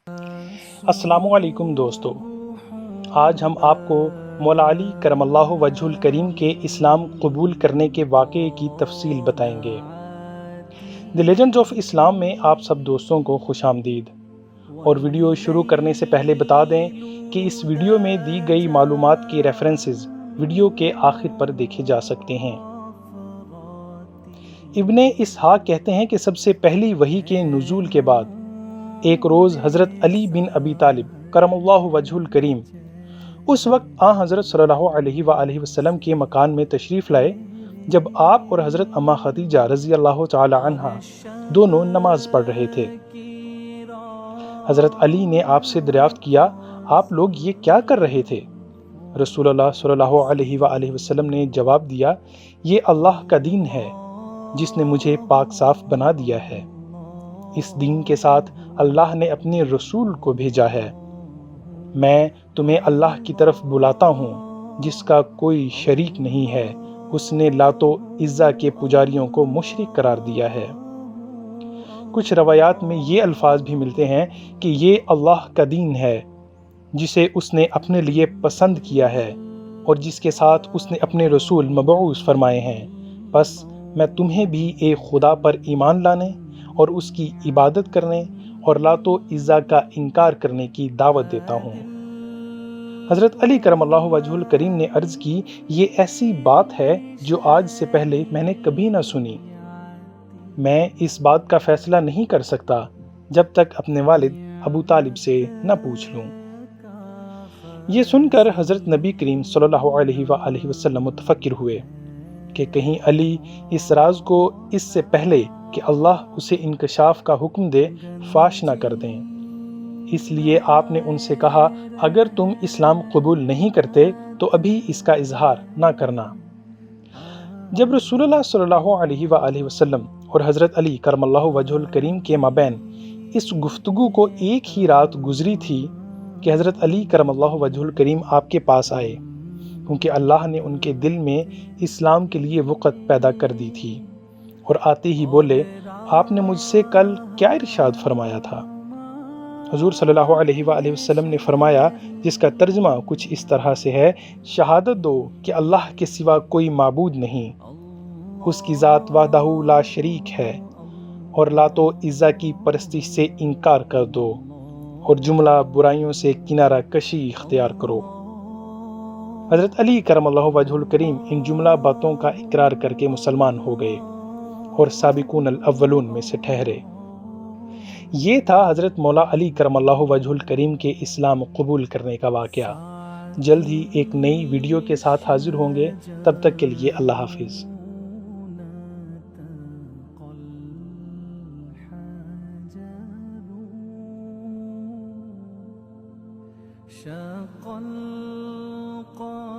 السلام علیکم دوستو، آج ہم آپ کو مولا علی کرم اللہ وجہ الکریم کے اسلام قبول کرنے کے واقعے کی تفصیل بتائیں گے۔ دی لیجنڈز آف اسلام میں آپ سب دوستوں کو خوش آمدید، اور ویڈیو شروع کرنے سے پہلے بتا دیں کہ اس ویڈیو میں دی گئی معلومات کے ریفرنسز ویڈیو کے آخر پر دیکھے جا سکتے ہیں۔ ابن اسحاق کہتے ہیں کہ سب سے پہلی وحی کے نزول کے بعد ایک روز حضرت علی بن ابی طالب کرم اللہ وجہ الکریم اس وقت حضرت صلی اللہ علیہ وآلہ وسلم کے مکان میں تشریف لائے جب آپ اور حضرت اما خدیجہ رضی اللہ تعالی عنہا دونوں نماز پڑھ رہے تھے۔ حضرت علی نے آپ سے دریافت کیا، آپ لوگ یہ کیا کر رہے تھے؟ رسول اللہ صلی اللہ علیہ وآلہ وسلم نے جواب دیا، یہ اللہ کا دین ہے جس نے مجھے پاک صاف بنا دیا ہے۔ اس دین کے ساتھ اللہ نے اپنے رسول کو بھیجا ہے۔ میں تمہیں اللہ کی طرف بلاتا ہوں جس کا کوئی شریک نہیں ہے، اس نے لات و عزا کے پجاریوں کو مشرک قرار دیا ہے۔ کچھ روایات میں یہ الفاظ بھی ملتے ہیں کہ یہ اللہ کا دین ہے جسے اس نے اپنے لیے پسند کیا ہے اور جس کے ساتھ اس نے اپنے رسول مبعوث فرمائے ہیں۔ پس میں تمہیں بھی ایک خدا پر ایمان لانے اور اس کی عبادت کرنے اور لات و عزا کا انکار کرنے کی دعوت دیتا ہوں۔ حضرت علی کرم اللہ وجہ الکریم نے عرض کی، یہ ایسی بات ہے جو آج سے پہلے میں نے کبھی نہ سنی۔ میں اس بات کا فیصلہ نہیں کر سکتا جب تک اپنے والد ابو طالب سے نہ پوچھ لوں۔ یہ سن کر حضرت نبی کریم صلی اللہ علیہ وآلہ وسلم متفکر ہوئے کہ کہیں علی اس راز کو اس سے پہلے کہ اللہ اسے انکشاف کا حکم دے فاش نہ کر دیں۔ اس لیے آپ نے ان سے کہا، اگر تم اسلام قبول نہیں کرتے تو ابھی اس کا اظہار نہ کرنا۔ جب رسول اللہ صلی اللہ علیہ وآلہ وسلم اور حضرت علی کرم اللہ وجہ الکریم کے مابین اس گفتگو کو ایک ہی رات گزری تھی کہ حضرت علی کرم اللہ وجہ الکریم آپ کے پاس آئے، کیونکہ اللہ نے ان کے دل میں اسلام کے لیے وقت پیدا کر دی تھی، اور آتے ہی بولے، آپ نے مجھ سے کل کیا ارشاد فرمایا تھا؟ حضور صلی اللہ علیہ وآلہ وسلم نے فرمایا، جس کا ترجمہ کچھ اس طرح سے ہے، شہادت دو کہ اللہ کے سوا کوئی معبود نہیں، اس کی ذات وحدہ لا شریک ہے، اور لات و عزا کی پرستش سے انکار کر دو، اور جملہ برائیوں سے کنارہ کشی اختیار کرو۔ حضرت علی کرم اللہ وجہ الکریم ان جملہ باتوں کا اقرار کر کے مسلمان ہو گئے اور سابقون الاولون میں سے ٹھہرے۔ یہ تھا حضرت مولا علی کرم اللہ وجہ الکریم کے اسلام قبول کرنے کا واقعہ۔ جلد ہی ایک نئی ویڈیو کے ساتھ حاضر ہوں گے، تب تک کے لیے اللہ حافظ۔ شق القمر